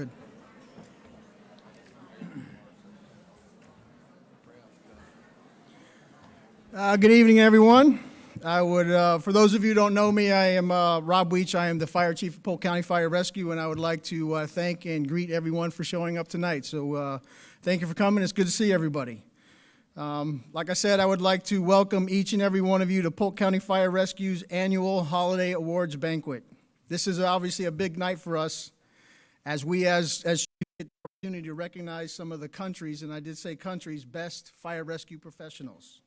good. Good evening, everyone. For those of you who don't know me, I am Rob Weech. I am the Fire Chief of Polk County Fire Rescue, and I would like to thank and greet everyone for showing up tonight. So thank you for coming. It's good to see everybody. Like I said, I would like to welcome each and every one of you to Polk County Fire Rescue's annual Holiday Awards Banquet. This is obviously a big night for us as we get the opportunity to recognize some of the country's, and I did say country's, best fire rescue professionals.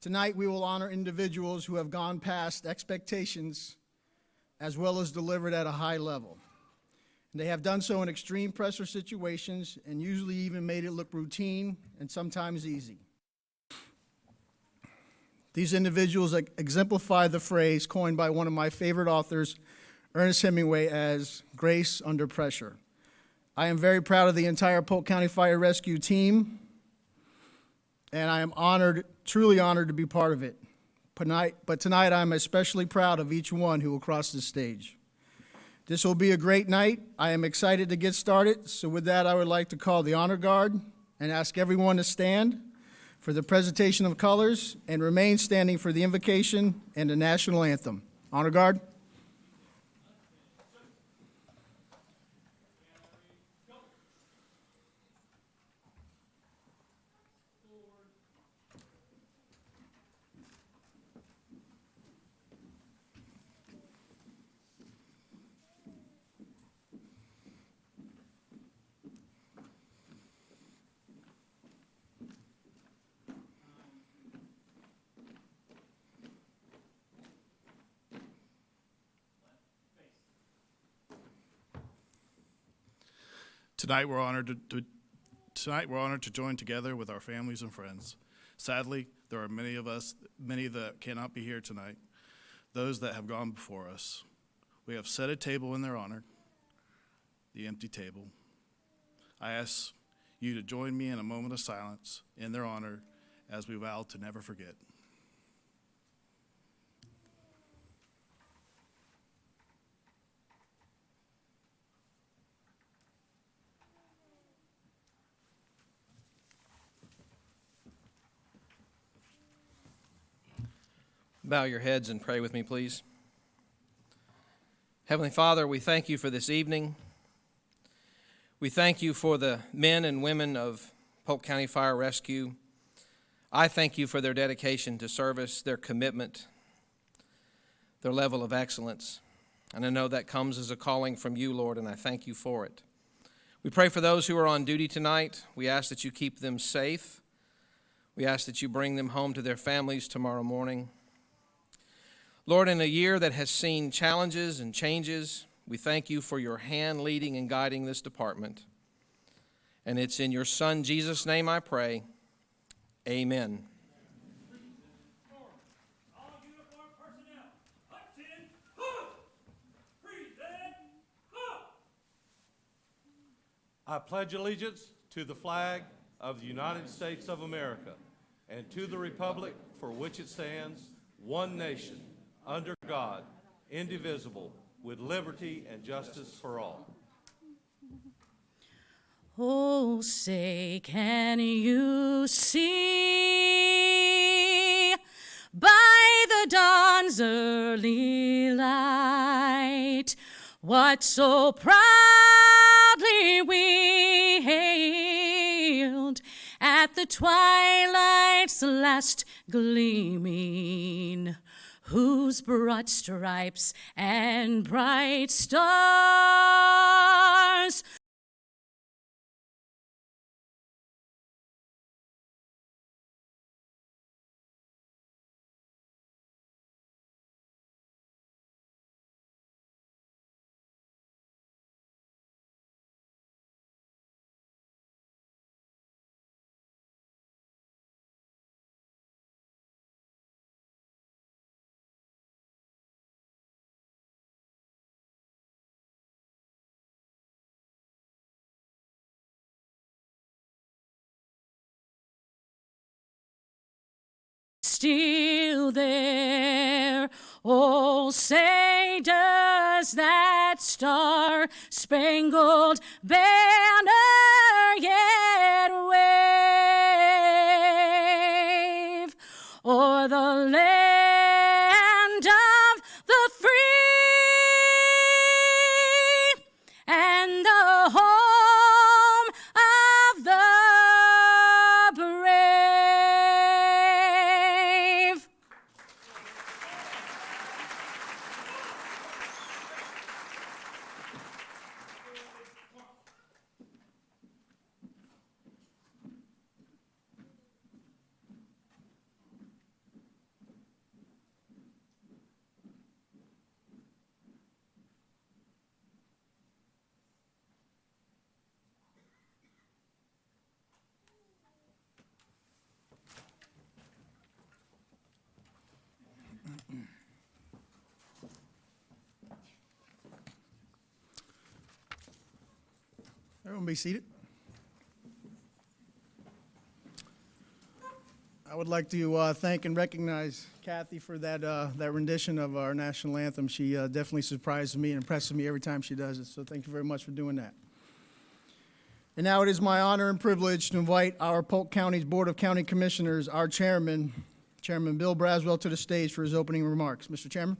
Tonight, we will honor individuals who have gone past expectations as well as delivered at a high level. And they have done so in extreme pressure situations and usually even made it look routine and sometimes easy. These individuals exemplify the phrase coined by one of my favorite authors, Ernest Hemingway, as grace under pressure. I am very proud of the entire Polk County Fire Rescue team, and I am honored, truly honored to be part of it. But tonight I'm especially proud of each one who will cross the stage. This will be a great night. I am excited to get started. So with that, I would like to call the honor guard and ask everyone to stand for the presentation of colors and remain standing for the invocation and the national anthem. Honor guard. Tonight we're honored to join together with our families and friends. Sadly, there are many that cannot be here tonight, those that have gone before us. We have set a table in their honor, the empty table. I ask you to join me in a moment of silence in their honor as we vow to never forget. Bow your heads and pray with me, please. Heavenly Father, we thank you for this evening. We thank you for the men and women of Polk County Fire Rescue. I thank you for their dedication to service, their commitment, their level of excellence. And I know that comes as a calling from you, Lord, and I thank you for it. We pray for those who are on duty tonight. We ask that you keep them safe. We ask that you bring them home to their families tomorrow morning. Lord, in a year that has seen challenges and changes, we thank you for your hand leading and guiding this department. And it's in your Son, Jesus' name, I pray. Amen. I pledge allegiance to the flag of the United States of America and to the republic for which it stands, one nation, under God, indivisible, with liberty and justice for all. Oh, say, can you see by the dawn's early light what so proudly we hailed at the twilight's last gleaming, whose broad stripes and bright stars still there. Oh, say does does that star-spangled banner yet wave o'er the land of the free and the home of the brave. Everyone be seated. I would like to thank and recognize Kathy for that rendition of our national anthem. She definitely surprises me and impresses me every time she does it, so thank you very much for doing that. And now it is my honor and privilege to invite our Polk County's Board of County Commissioners, our Chairman Bill Braswell, to the stage for his opening remarks. Mr. Chairman.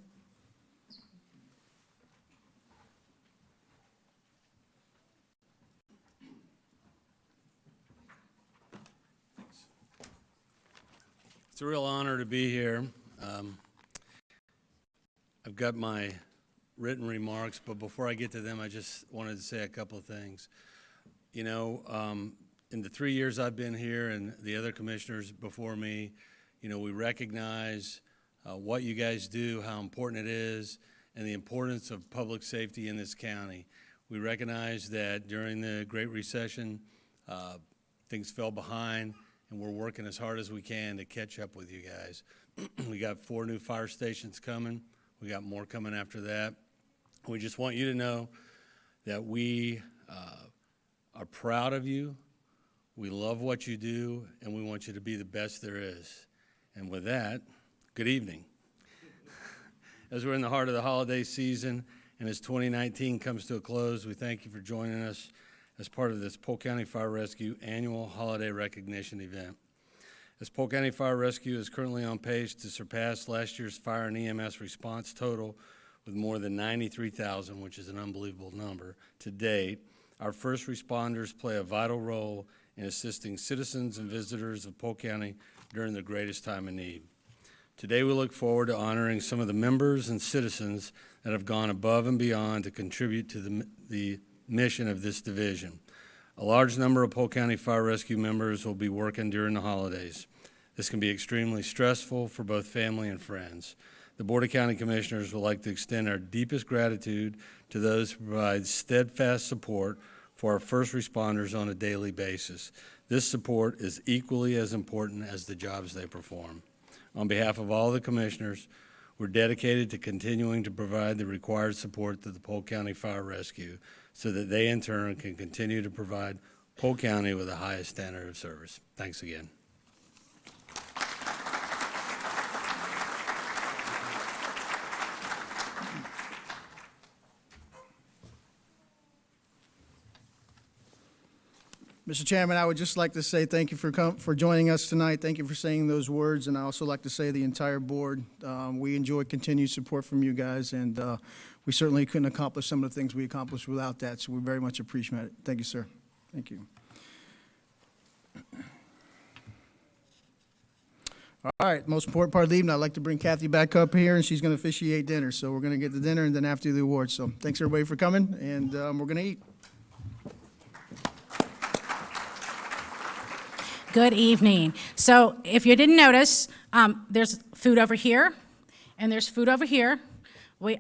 It's a real honor to be here. I've got my written remarks, but before I get to them, I just wanted to say a couple of things. You know, in the 3 years I've been here and the other commissioners before me, you know, we recognize what you guys do, how important it is, and the importance of public safety in this county. We recognize that during the Great Recession, things fell behind, and we're working as hard as we can to catch up with you guys. We got 4 new fire stations coming. We got more coming after that. We just want you to know that we are proud of you. We love what you do, and we want you to be the best there is. And with that, good evening. As we're in the heart of the holiday season, and as 2019 comes to a close, we thank you for joining us as part of this Polk County Fire Rescue annual holiday recognition event. As Polk County Fire Rescue is currently on pace to surpass last year's fire and EMS response total with more than 93,000, which is an unbelievable number, to date, our first responders play a vital role in assisting citizens and visitors of Polk County during their greatest time of need. Today we look forward to honoring some of the members and citizens that have gone above and beyond to contribute to the mission of this division. A large number of Polk County Fire Rescue members will be working during the holidays. This can be extremely stressful for both family and friends. The Board of County Commissioners would like to extend our deepest gratitude to those who provide steadfast support for our first responders on a daily basis. This support is equally as important as the jobs they perform. On behalf of all the commissioners, we're dedicated to continuing to provide the required support to the Polk County Fire Rescue so that they in turn can continue to provide Polk County with the highest standard of service. Thanks again. Mr. Chairman, I would just like to say thank you for joining us tonight. Thank you for saying those words, and I also like to say the entire board. We enjoy continued support from you guys, and we certainly couldn't accomplish some of the things we accomplished without that, so we very much appreciate it. Thank you, sir. Thank you. All right, most important part of the evening, I'd like to bring Kathy back up here, and she's going to officiate dinner. So we're going to get the dinner, and then after the awards. So thanks, everybody, for coming, and we're going to eat. Good evening. So if you didn't notice, there's food over here, and there's food over here.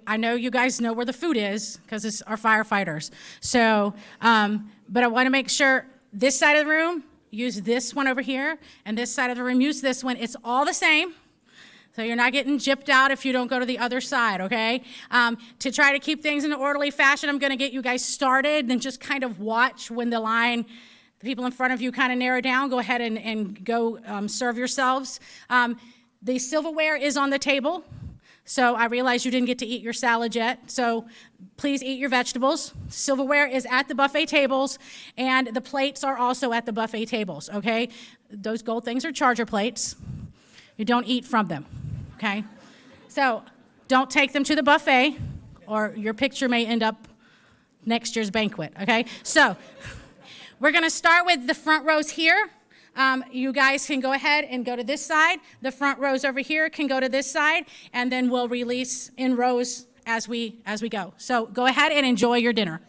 I know you guys know where the food is because it's our firefighters. So, but I want to make sure this side of the room, use this one over here, and this side of the room, use this one. It's all the same. So you're not getting gypped out if you don't go to the other side, okay? To try to keep things in an orderly fashion, I'm going to get you guys started, then just kind of watch when the people in front of you kind of narrow down. Go ahead and go serve yourselves. The silverware is on the table. So I realize you didn't get to eat your salad yet, so please eat your vegetables. Silverware is at the buffet tables, and the plates are also at the buffet tables, okay? Those gold things are charger plates. You don't eat from them, okay? So don't take them to the buffet, or your picture may end up next year's banquet, okay? So we're going to start with the front rows here. You guys can go ahead and go to this side. The front rows over here can go to this side, and then we'll release in rows as we go. So go ahead and enjoy your dinner.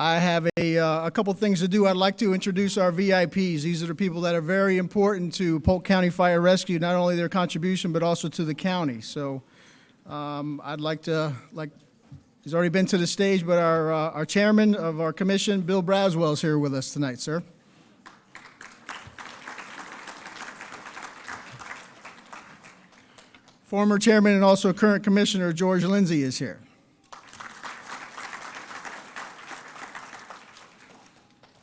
I have a couple things to do. I'd like to introduce our VIPs. These are the people that are very important to Polk County Fire Rescue, not only their contribution, but also to the county. So I'd like to, he's already been to the stage, but our chairman of our commission, Bill Braswell, is here with us tonight, sir. Former chairman and also current commissioner, George Lindsay, is here.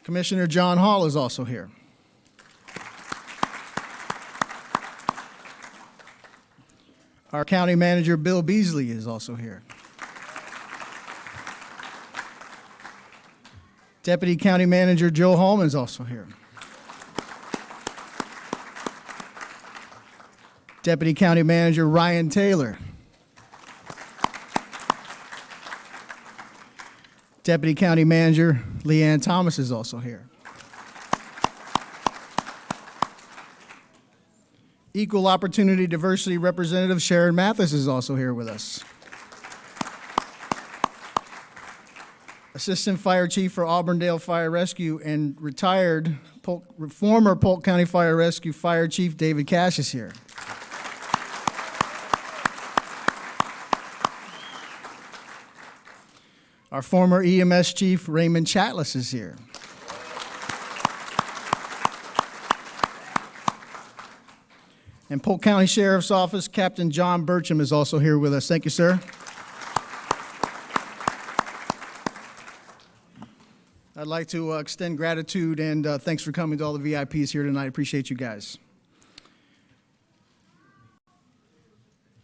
Commissioner John Hall is also here. Our county manager, Bill Beasley, is also here. Deputy County Manager Joe Holman is also here. Deputy County Manager Ryan Taylor. Deputy County Manager Leanne Thomas is also here. Equal Opportunity Diversity Representative Sharon Mathis is also here with us. Assistant Fire Chief for Auburndale Fire Rescue and retired former Polk County Fire Rescue Fire Chief David Cash is here. Our former EMS Chief Raymond Chatlis is here. And Polk County Sheriff's Office Captain John Burcham is also here with us. Thank you, sir. I'd like to extend gratitude and thanks for coming to all the VIPs here tonight. Appreciate you guys.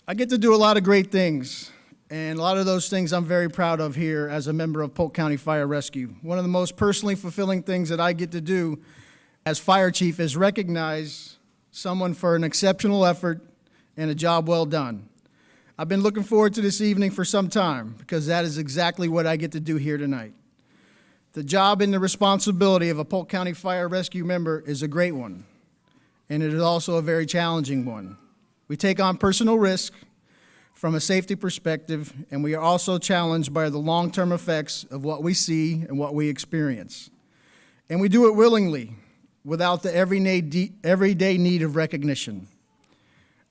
I get to do a lot of great things, and a lot of those things I'm very proud of here as a member of Polk County Fire Rescue. One of the most personally fulfilling things that I get to do as fire chief is recognize someone for an exceptional effort and a job well done. I've been looking forward to this evening for some time because that is exactly what I get to do here tonight. The job and the responsibility of a Polk County Fire Rescue member is a great one, and it is also a very challenging one. We take on personal risk from a safety perspective, and we are also challenged by the long-term effects of what we see and what we experience. And we do it willingly, without the everyday need of recognition.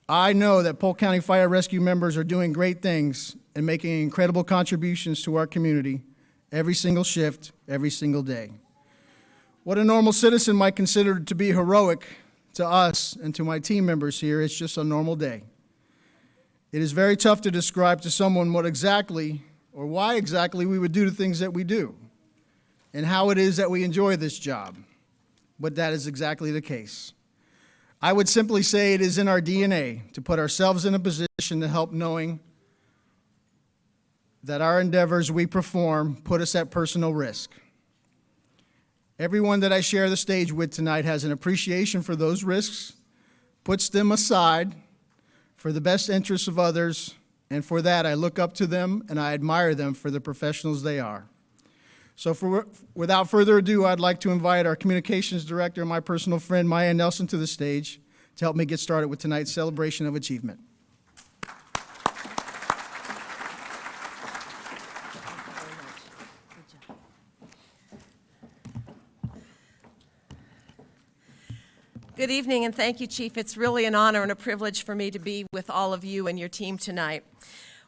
I know that Polk County Fire Rescue members are doing great things and making incredible contributions to our community every single shift, every single day. What a normal citizen might consider to be heroic to us and to my team members here, it's just a normal day. It is very tough to describe to someone what exactly or why exactly we would do the things that we do, and how it is that we enjoy this job. But that is exactly the case. I would simply say it is in our DNA to put ourselves in a position to help, knowing that our endeavors we perform put us at personal risk. Everyone that I share the stage with tonight has an appreciation for those risks, puts them aside for the best interests of others, and for that I look up to them and I admire them for the professionals they are. So without further ado, I'd like to invite our communications director and my personal friend, Maya Nelson, to the stage to help me get started with tonight's celebration of achievement. Good evening, and thank you, Chief. It's really an honor and a privilege for me to be with all of you and your team tonight.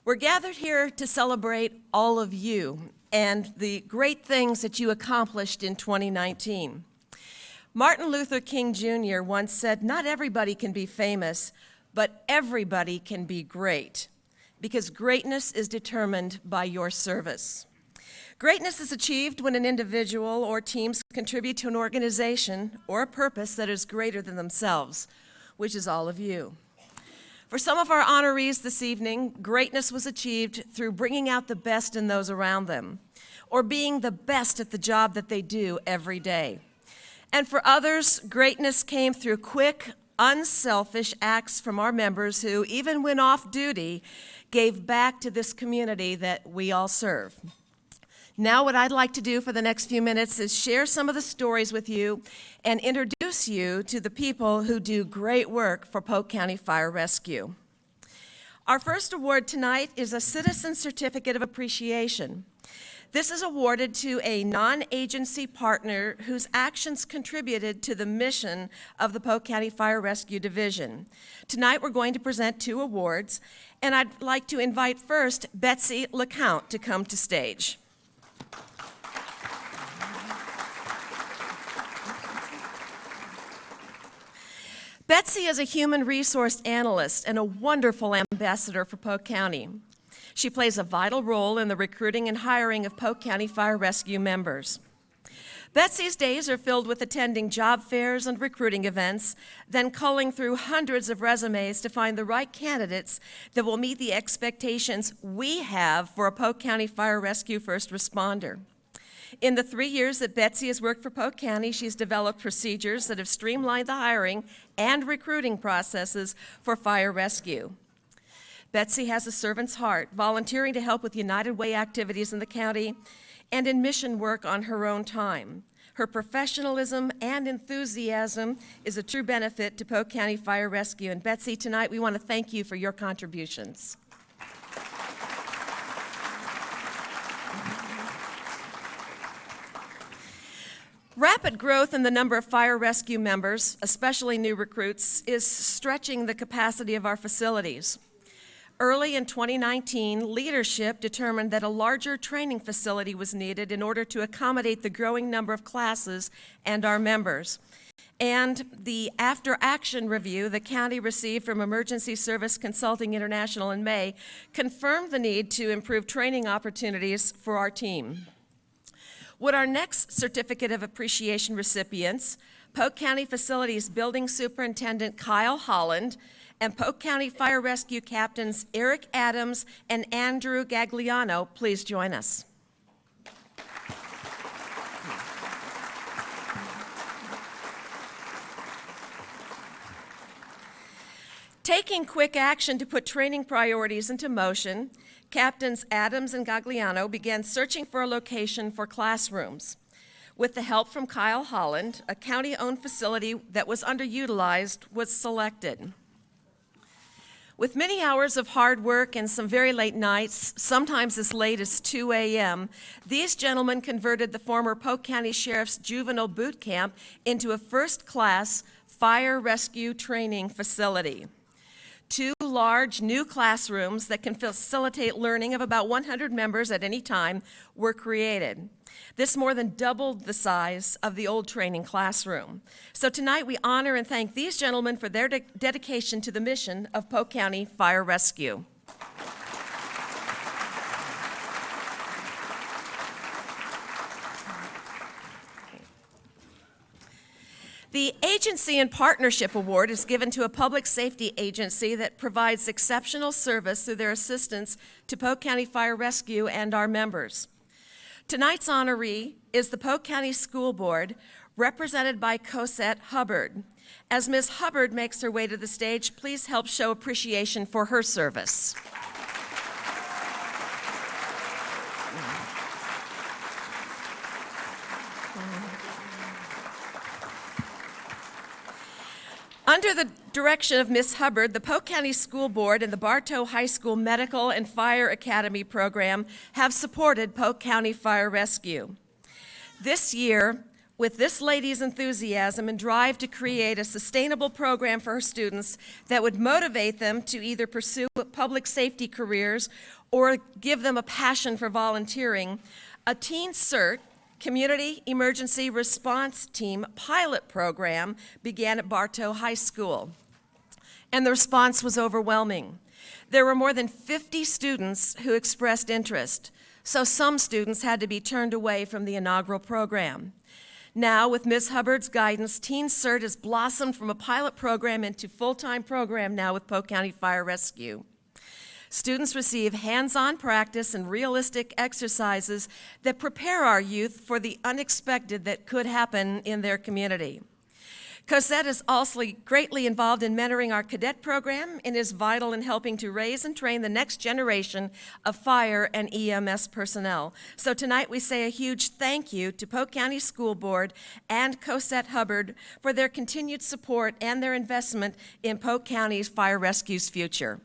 We're gathered here to celebrate all of you and the great things that you accomplished in 2019. Martin Luther King Jr. once said, "Not everybody can be famous, but everybody can be great, because greatness is determined by your service." Greatness is achieved when an individual or teams contribute to an organization or a purpose that is greater than themselves, which is all of you. For some of our honorees this evening, greatness was achieved through bringing out the best in those around them, or being the best at the job that they do every day. And for others, greatness came through quick, unselfish acts from our members who, even when off duty, gave back to this community that we all serve. Now what I'd like to do for the next few minutes is share some of the stories with you and introduce you to the people who do great work for Polk County Fire Rescue. Our first award tonight is a Citizen Certificate of Appreciation. This is awarded to a non-agency partner whose actions contributed to the mission of the Polk County Fire Rescue Division. Tonight we're going to present 2 awards, and I'd like to invite first Betsy LeCount to come to stage. Betsy is a human resource analyst and a wonderful ambassador for Polk County. She plays a vital role in the recruiting and hiring of Polk County Fire Rescue members. Betsy's days are filled with attending job fairs and recruiting events, then culling through hundreds of resumes to find the right candidates that will meet the expectations we have for a Polk County Fire Rescue first responder. In the 3 years that Betsy has worked for Polk County, she's developed procedures that have streamlined the hiring and recruiting processes for fire rescue. Betsy has a servant's heart, volunteering to help with United Way activities in the county and in mission work on her own time. Her professionalism and enthusiasm is a true benefit to Polk County Fire Rescue. And Betsy, tonight we want to thank you for your contributions. Rapid growth in the number of fire rescue members, especially new recruits, is stretching the capacity of our facilities. Early in 2019, leadership determined that a larger training facility was needed in order to accommodate the growing number of classes and our members. And the after-action review the county received from Emergency Service Consulting International in May confirmed the need to improve training opportunities for our team. Would our next Certificate of Appreciation recipients, Polk County Facilities Building Superintendent Kyle Holland and Polk County Fire Rescue Captains Eric Adams and Andrew Gagliano, please join us. Taking quick action to put training priorities into motion, Captains Adams and Gagliano began searching for a location for classrooms. With the help from Kyle Holland, a county-owned facility that was underutilized was selected. With many hours of hard work and some very late nights, sometimes as late as 2 a.m., these gentlemen converted the former Polk County Sheriff's Juvenile Boot Camp into a first-class fire rescue training facility. 2 large new classrooms that can facilitate learning of about 100 members at any time were created. This more than doubled the size of the old training classroom. So tonight we honor and thank these gentlemen for their dedication to the mission of Polk County Fire Rescue. The Agency and Partnership Award is given to a public safety agency that provides exceptional service through their assistance to Polk County Fire Rescue and our members. Tonight's honoree is the Polk County School Board, represented by Cosette Hubbard. As Ms. Hubbard makes her way to the stage, please help show appreciation for her service. Under the direction of Ms. Hubbard, the Polk County School Board and the Bartow High School Medical and Fire Academy program have supported Polk County Fire Rescue. This year, with this lady's enthusiasm and drive to create a sustainable program for her students that would motivate them to either pursue public safety careers or give them a passion for volunteering, a Teen CERT, Community Emergency Response Team pilot program began at Bartow High School, and the response was overwhelming. There were more than 50 students who expressed interest, so some students had to be turned away from the inaugural program. Now, with Ms. Hubbard's guidance, Teen CERT has blossomed from a pilot program into full-time program now with Polk County Fire Rescue. Students receive hands-on practice and realistic exercises that prepare our youth for the unexpected that could happen in their community. Cosette is also greatly involved in mentoring our cadet program and is vital in helping to raise and train the next generation of fire and EMS personnel. So tonight we say a huge thank you to Polk County School Board and Cosette Hubbard for their continued support and their investment in Polk County's Fire Rescue's future.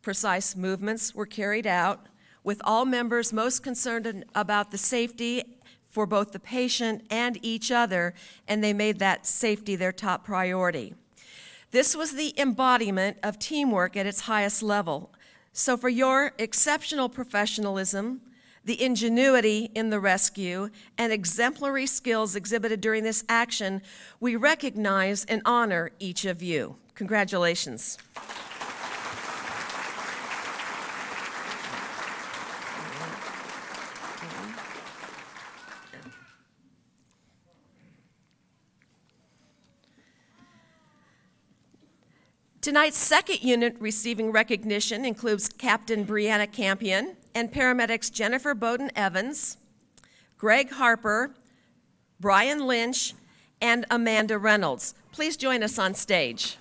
Precise movements were carried out, with all members most concerned about the safety for both the patient and each other, and they made that safety their top priority. This was the embodiment of teamwork at its highest level. So for your exceptional professionalism, the ingenuity in the rescue, and exemplary skills exhibited during this action, we recognize and honor each of you. Congratulations. Tonight's second unit receiving recognition includes Captain Brianna Campion and paramedics Jennifer Bowden Evans, Greg Harper, Brian Lynch, and Amanda Reynolds. Please join us on stage.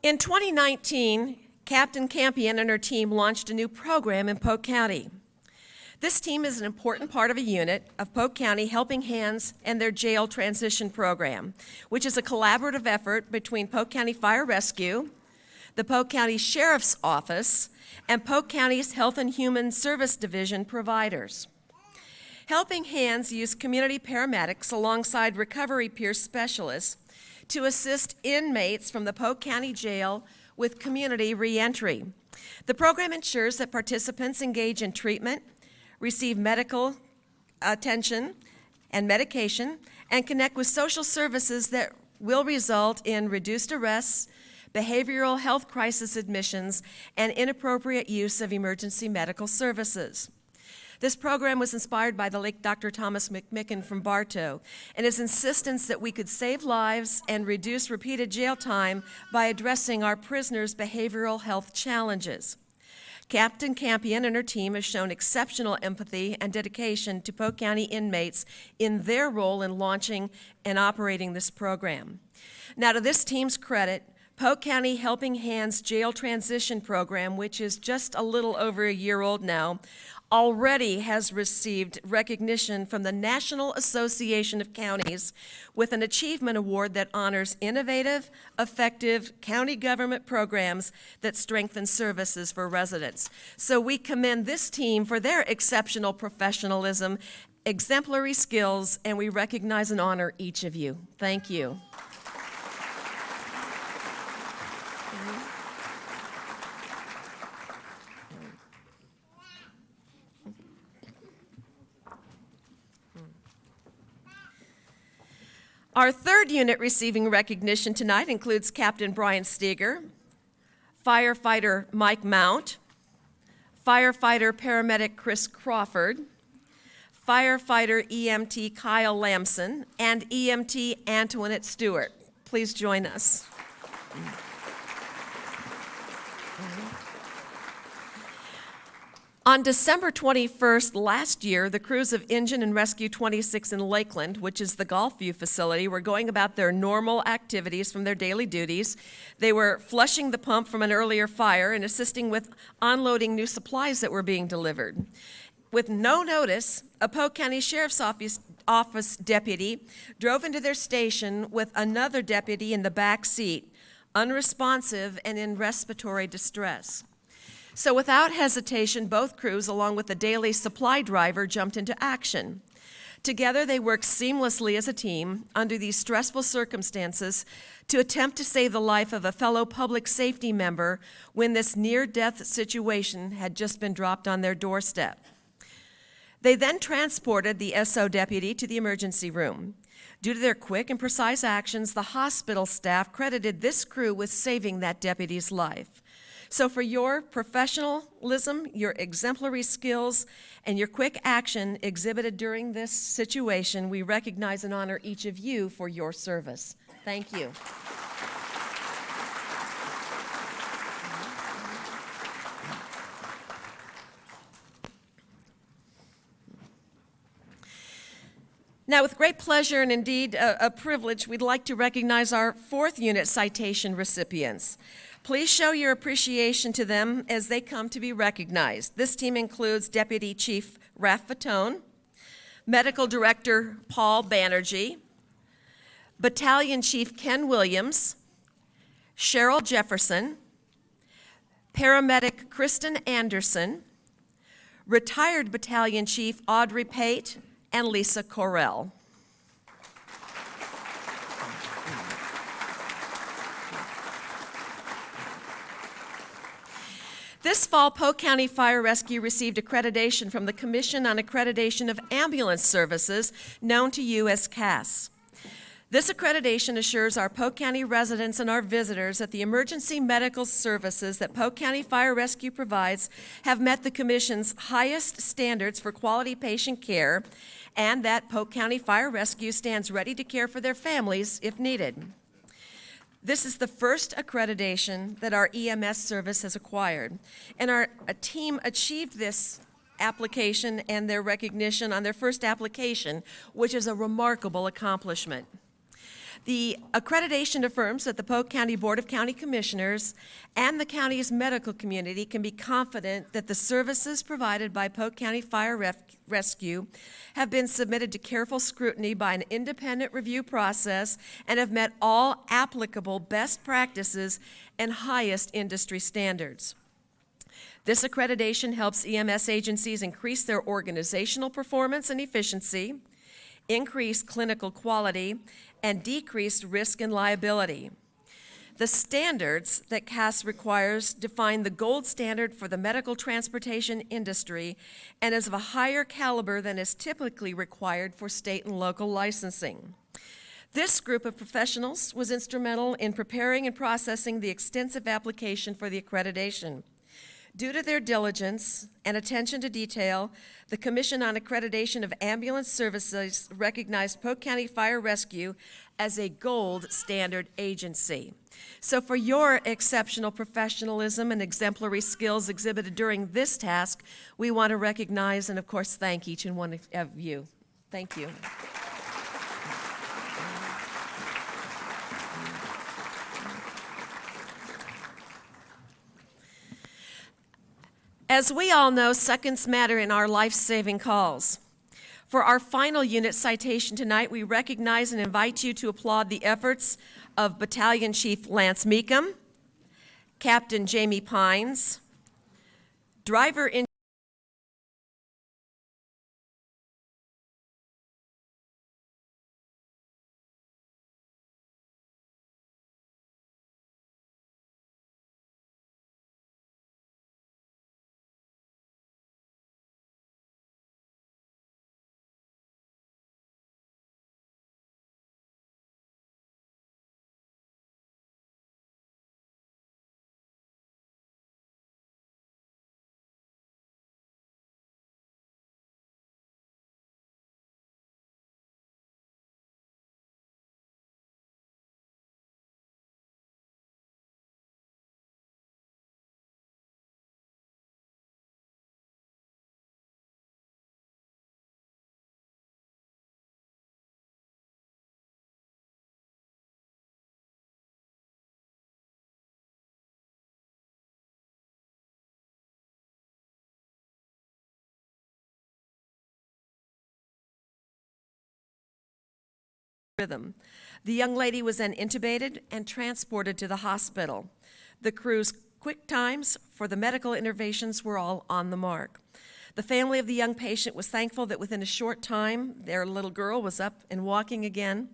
In 2019, Captain Campion and her team launched a new program in Polk County. This team is an important part of a unit of Polk County Helping Hands and their jail transition program, which is a collaborative effort between Polk County Fire Rescue, the Polk County Sheriff's Office, and Polk County's Health and Human Service Division providers. Helping Hands use community paramedics alongside recovery peer specialists to assist inmates from the Polk County Jail with community reentry. The program ensures that participants engage in treatment, receive medical attention and medication, and connect with social services that will result in reduced arrests, behavioral health crisis admissions, and inappropriate use of emergency medical services. This program was inspired by the late Dr. Thomas McMicken from Bartow and his insistence that we could save lives and reduce repeated jail time by addressing our prisoners' behavioral health challenges. Captain Campion and her team have shown exceptional empathy and dedication to Polk County inmates in their role in launching and operating this program. Now, to this team's credit, Polk County Helping Hands Jail Transition Program, which is just a little over a year old now, already has received recognition from the National Association of Counties with an achievement award that honors innovative, effective county government programs that strengthen services for residents. So we commend this team for their exceptional professionalism, exemplary skills, and we recognize and honor each of you. Thank you. Our third unit receiving recognition tonight includes Captain Brian Steger, firefighter Mike Mount, firefighter paramedic Chris Crawford, firefighter EMT Kyle Lamson, and EMT Antoinette Stewart. Please join us. On December 21st last year, the crews of Engine and Rescue 26 in Lakeland, which is the Gulfview facility, were going about their normal activities from their daily duties. They were flushing the pump from an earlier fire and assisting with unloading new supplies that were being delivered. With no notice, a Polk County Sheriff's Office deputy drove into their station with another deputy in the back seat, unresponsive and in respiratory distress. So without hesitation, both crews, along with the daily supply driver, jumped into action. Together, they worked seamlessly as a team under these stressful circumstances to attempt to save the life of a fellow public safety member when this near-death situation had just been dropped on their doorstep. They then transported the SO deputy to the emergency room. Due to their quick and precise actions, the hospital staff credited this crew with saving that deputy's life. So for your professionalism, your exemplary skills, and your quick action exhibited during this situation, we recognize and honor each of you for your service. Thank you. Now, with great pleasure and indeed a privilege, we'd like to recognize our fourth unit citation recipients. Please show your appreciation to them as they come to be recognized. This team includes Deputy Chief Raph Fatone, Medical Director Paul Banerjee, Battalion Chief Ken Williams, Cheryl Jefferson, Paramedic Kristen Anderson, Retired Battalion Chief Audrey Pate, and Lisa Correll. This fall, Polk County Fire Rescue received accreditation from the Commission on Accreditation of Ambulance Services, known to you as CAS. This accreditation assures our Polk County residents and our visitors that the emergency medical services that Polk County Fire Rescue provides have met the Commission's highest standards for quality patient care, and that Polk County Fire Rescue stands ready to care for their families if needed. This is the first accreditation that our EMS service has acquired, and our team achieved this application and their recognition on their first application, which is a remarkable accomplishment. The accreditation affirms that the Polk County Board of County Commissioners and the county's medical community can be confident that the services provided by Polk County Fire Rescue have been submitted to careful scrutiny by an independent review process and have met all applicable best practices and highest industry standards. This accreditation helps EMS agencies increase their organizational performance and efficiency, increase clinical quality, and decrease risk and liability. The standards that CAS requires define the gold standard for the medical transportation industry and is of a higher caliber than is typically required for state and local licensing. This group of professionals was instrumental in preparing and processing the extensive application for the accreditation. Due to their diligence and attention to detail, the Commission on Accreditation of Ambulance Services recognized Polk County Fire Rescue as a gold standard agency. So for your exceptional professionalism and exemplary skills exhibited during this task, we want to recognize and, of course, thank each and one of you. Thank you. As we all know, seconds matter in our life-saving calls. For our final unit citation tonight, we recognize and invite you to applaud the efforts of Battalion Chief Lance Meekum, Captain Jamie Pines, Driver rhythm. The young lady was then intubated and transported to the hospital. The crew's quick times for the medical interventions were all on the mark. The family of the young patient was thankful that within a short time, their little girl was up and walking again.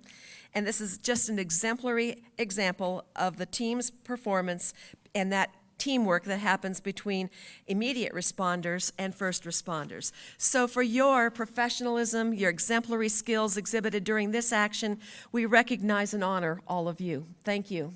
And this is just an exemplary example of the team's performance and that teamwork that happens between immediate responders and first responders. So for your professionalism, your exemplary skills exhibited during this action, we recognize and honor all of you. Thank you.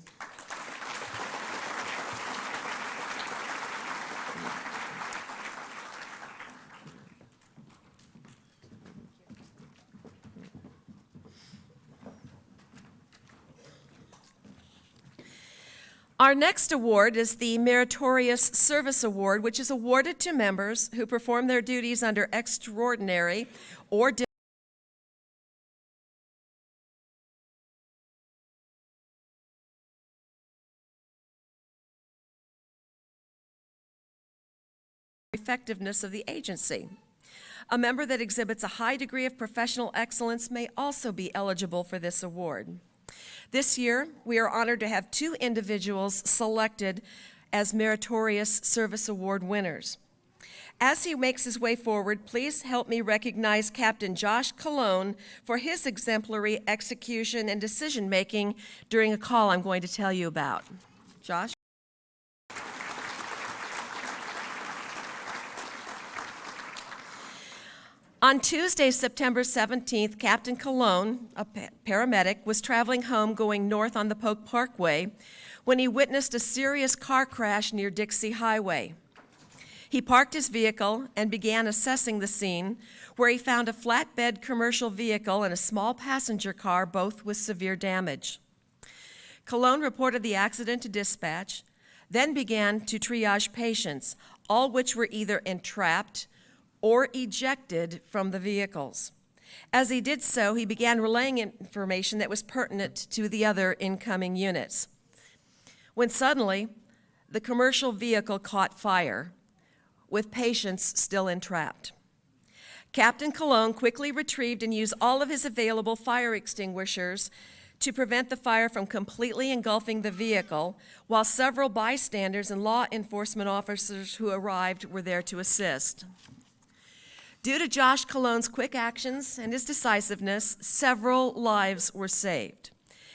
Our next award is the Meritorious Service Award, which is awarded to members who perform their duties under extraordinary or effectiveness of the agency. A member that exhibits a high degree of professional excellence may also be eligible for this award. This year, we are honored to have 2 individuals selected as Meritorious Service Award winners. As he makes his way forward, please help me recognize Captain Josh Colon for his exemplary execution and decision-making during a call I'm going to tell you about. Josh? On Tuesday, September 17th, Captain Colon, a paramedic, was traveling home going north on the Polk Parkway when he witnessed a serious car crash near Dixie Highway. He parked his vehicle and began assessing the scene, where he found a flatbed commercial vehicle and a small passenger car, both with severe damage. Colon reported the accident to dispatch, then began to triage patients, all which were either entrapped or ejected from the vehicles. As he did so, he began relaying information that was pertinent to the other incoming units. When suddenly, the commercial vehicle caught fire, with patients still entrapped. Captain Colon quickly retrieved and used all of his available fire extinguishers to prevent the fire from completely engulfing the vehicle, while several bystanders and law enforcement officers who arrived were there to assist. Due to Josh Colon's quick actions and his decisiveness, several lives were saved.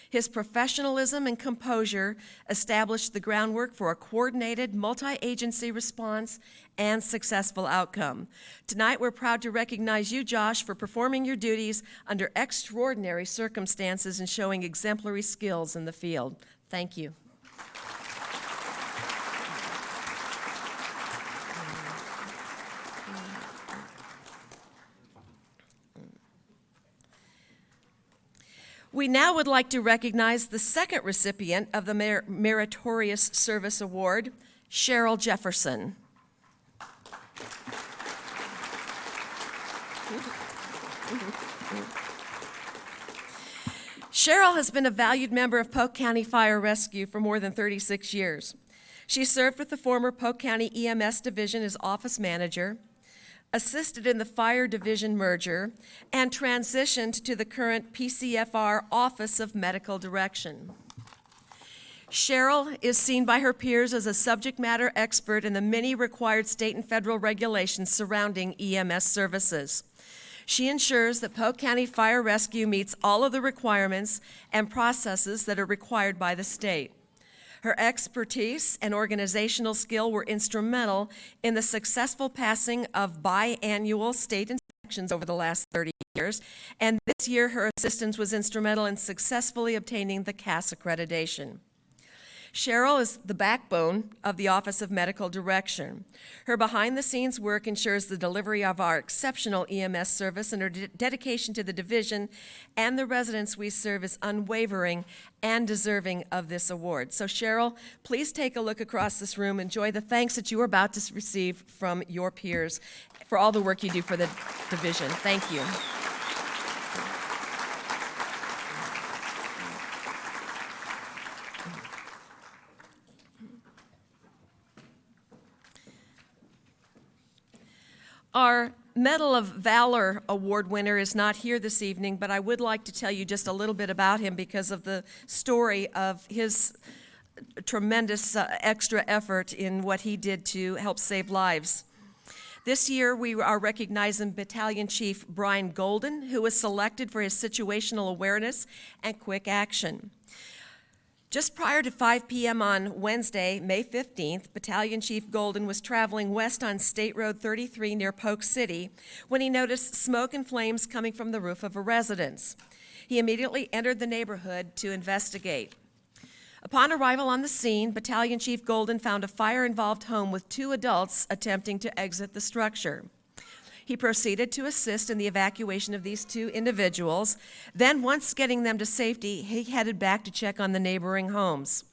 His professionalism and composure established the groundwork for a coordinated, multi-agency response and successful outcome. Tonight, we're proud to recognize you, Josh, for performing your duties under extraordinary circumstances and showing exemplary skills in the field. Thank you. We now would like to recognize the second recipient of the Meritorious Service Award, Cheryl Jefferson. Cheryl has been a valued member of Polk County Fire Rescue for more than 36 years. She served with the former Polk County EMS Division as office manager, assisted in the Fire Division merger, and transitioned to the current PCFR Office of Medical Direction. Cheryl is seen by her peers as a subject matter expert in the many required state and federal regulations surrounding EMS services. She ensures that Polk County Fire Rescue meets all of the requirements and processes that are required by the state. Her expertise and organizational skill were instrumental in the successful passing of biannual state inspections over the last 30 years, and this year her assistance was instrumental in successfully obtaining the CAS accreditation. Cheryl is the backbone of the Office of Medical Direction. Her behind-the-scenes work ensures the delivery of our exceptional EMS service, and her dedication to the division and the residents we serve is unwavering and deserving of this award. So Cheryl, please take a look across this room. Enjoy the thanks that you are about to receive from your peers for all the work you do for the division. Thank you. Our Medal of Valor Award winner is not here this evening, but I would like to tell you just a little bit about him because of the story of his tremendous extra effort in what he did to help save lives. This year, we are recognizing Battalion Chief Brian Golden, who was selected for his situational awareness and quick action. Just prior to 5 p.m. on Wednesday, May 15th, Battalion Chief Golden was traveling west on State Road 33 near Polk City when he noticed smoke and flames coming from the roof of a residence. He immediately entered the neighborhood to investigate. Upon arrival on the scene, Battalion Chief Golden found a fire-involved home with 2 adults attempting to exit the structure. He proceeded to assist in the evacuation of these 2 individuals. Then, once getting them to safety, he headed back to check on the neighboring homes.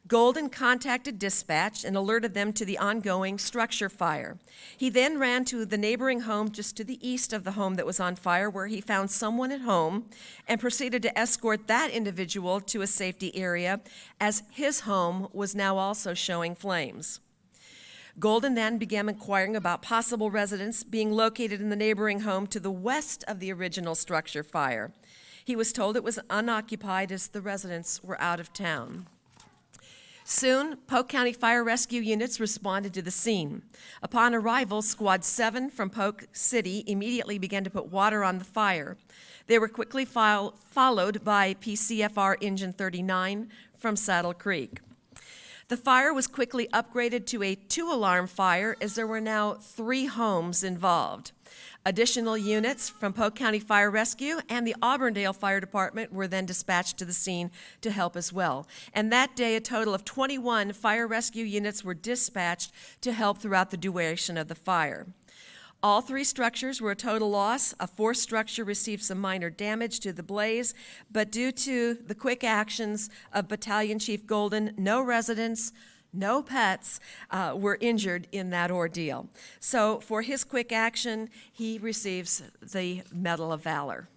Golden contacted dispatch and alerted them to the ongoing structure fire. He then ran to the neighboring home just to the east of the home that was on fire, where he found someone at home and proceeded to escort that individual to a safety area, as his home was now also showing flames. Golden then began inquiring about possible residents being located in the neighboring home to the west of the original structure fire. He was told it was unoccupied as the residents were out of town. Soon, Polk County Fire Rescue units responded to the scene. Upon arrival, Squad 7 from Polk City immediately began to put water on the fire. They were quickly followed by PCFR Engine 39 from Saddle Creek. The fire was quickly upgraded to a 2-alarm fire as there were now 3 homes involved. Additional units from Polk County Fire Rescue and the Auburndale Fire Department were then dispatched to the scene to help as well. And that day, a total of 21 fire rescue units were dispatched to help throughout the duration of the fire. All 3 structures were a total loss. A 4th structure received some minor damage to the blaze, but due to the quick actions of Battalion Chief Golden, no residents, no pets were injured in that ordeal. So for his quick action, he receives the Medal of Valor.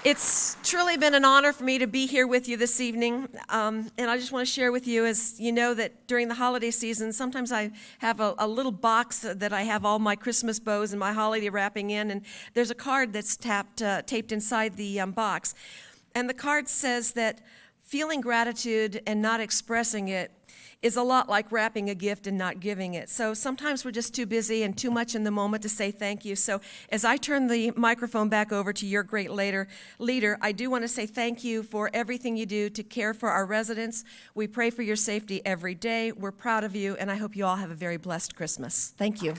It's truly been an honor for me to be here with you this evening, and I just want to share with you, as you know, that during the holiday season, sometimes I have a little box that I have all my Christmas bows and my holiday wrapping in, and there's a card that's taped inside the box. And the card says that feeling gratitude and not expressing it is a lot like wrapping a gift and not giving it. So sometimes we're just too busy and too much in the moment to say thank you. So as I turn the microphone back over to your great leader, I do want to say thank you for everything you do to care for our residents. We pray for your safety every day. We're proud of you, and I hope you all have a very blessed Christmas. Thank you.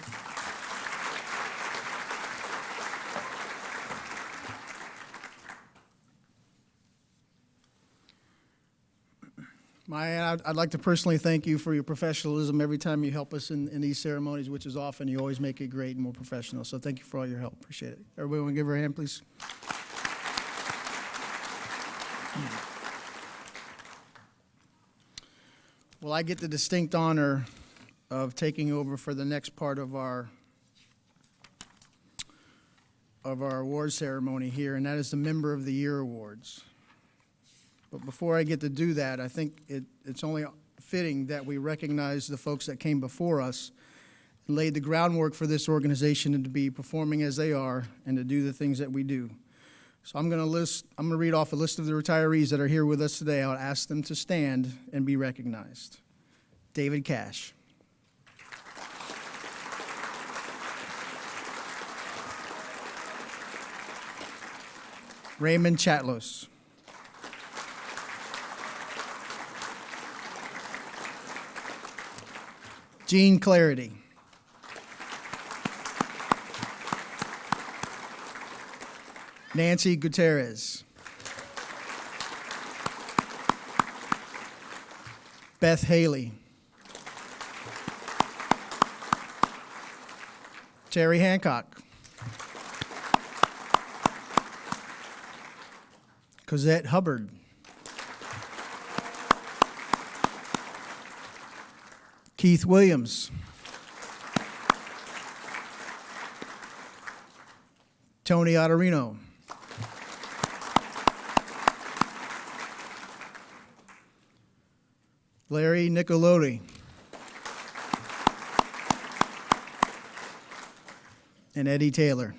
Maya, I'd like to personally thank you for your professionalism every time you help us in these ceremonies, which is often. You always make it great and more professional. So thank you for all your help. Appreciate it. Everybody want to give her a hand, please? Well, I get the distinct honor of taking over for the next part of our award ceremony here, and that is the Member of the Year Awards. But before I get to do that, I think it's only fitting that we recognize the folks that came before us and laid the groundwork for this organization and to be performing as they are and to do the things that we do. So I'm going to read off a list of the retirees that are here with us today. I'll ask them to stand and be recognized. David Cash. Raymond Chatlos. Gene Clarity. Nancy Gutierrez. Beth Haley. Terry Hancock. Cosette Hubbard. Keith Williams. Tony Otterino. Larry Nicolodi. And Eddie Taylor.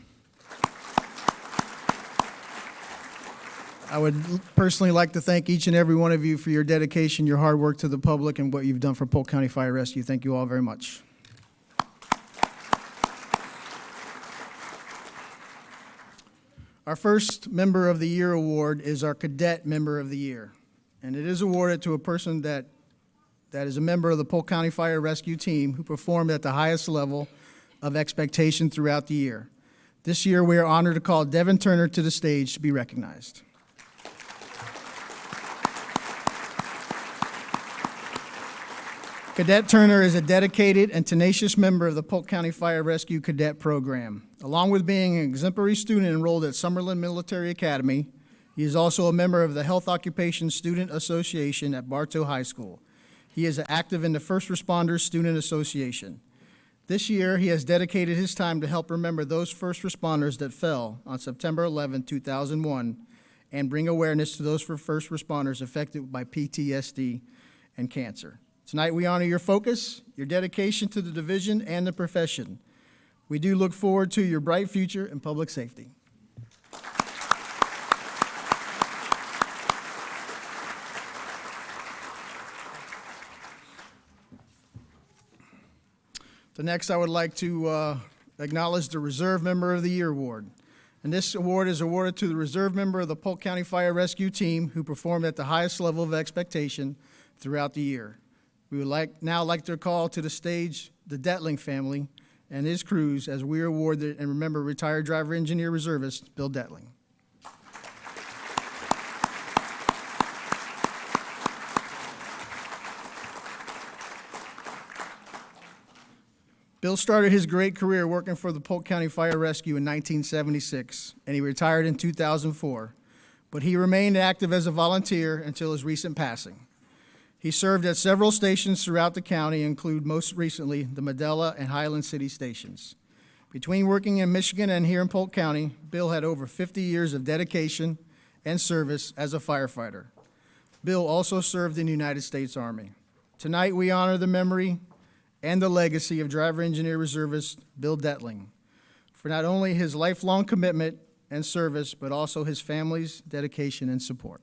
I would personally like to thank each and every one of you for your dedication, your hard work to the public, and what you've done for Polk County Fire Rescue. Thank you all very much. Our first Member of the Year award is our Cadet Member of the Year, and it is awarded to a person that is a member of the Polk County Fire Rescue team who performed at the highest level of expectation throughout the year. This year, we are honored to call Devin Turner to the stage to be recognized. Cadet Turner is a dedicated and tenacious member of the Polk County Fire Rescue Cadet Program. Along with being an exemplary student enrolled at Summerlin Military Academy, he is also a member of the Health Occupation Student Association at Bartow High School. He is active in the First Responders Student Association. This year, he has dedicated his time to help remember those first responders that fell on September 11, 2001, and bring awareness to those first responders affected by PTSD and cancer. Tonight, we honor your focus, your dedication to the division and the profession. We do look forward to your bright future in public safety. The next, I would like to acknowledge the Reserve Member of the Year Award. And this award is awarded to the reserve member of the Polk County Fire Rescue Team who performed at the highest level of expectation throughout the year. We would now like to call to the stage the Detling family and his crews as we award and remember retired driver engineer reservist Bill Detling. Bill started his great career working for the Polk County Fire Rescue in 1976, and he retired in 2004. But he remained active as a volunteer until his recent passing. He served at several stations throughout the county, include most recently the Medela and Highland City stations. Between working in Michigan and here in Polk County, Bill had over 50 years of dedication and service as a firefighter. Bill also served in the United States Army. Tonight, we honor the memory and the legacy of driver engineer reservist Bill Detling for not only his lifelong commitment and service, but also his family's dedication and support.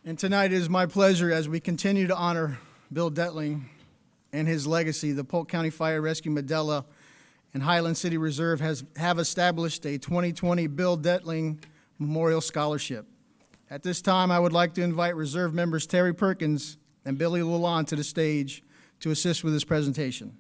And tonight it is my pleasure as we continue to honor Bill Detling and his legacy. The Polk County Fire Rescue Medela and Highland City Reserve have established a 2020 Bill Detling Memorial Scholarship. At this time, I would like to invite Reserve members Terry Perkins and Billy Lalonde to the stage to assist with this presentation.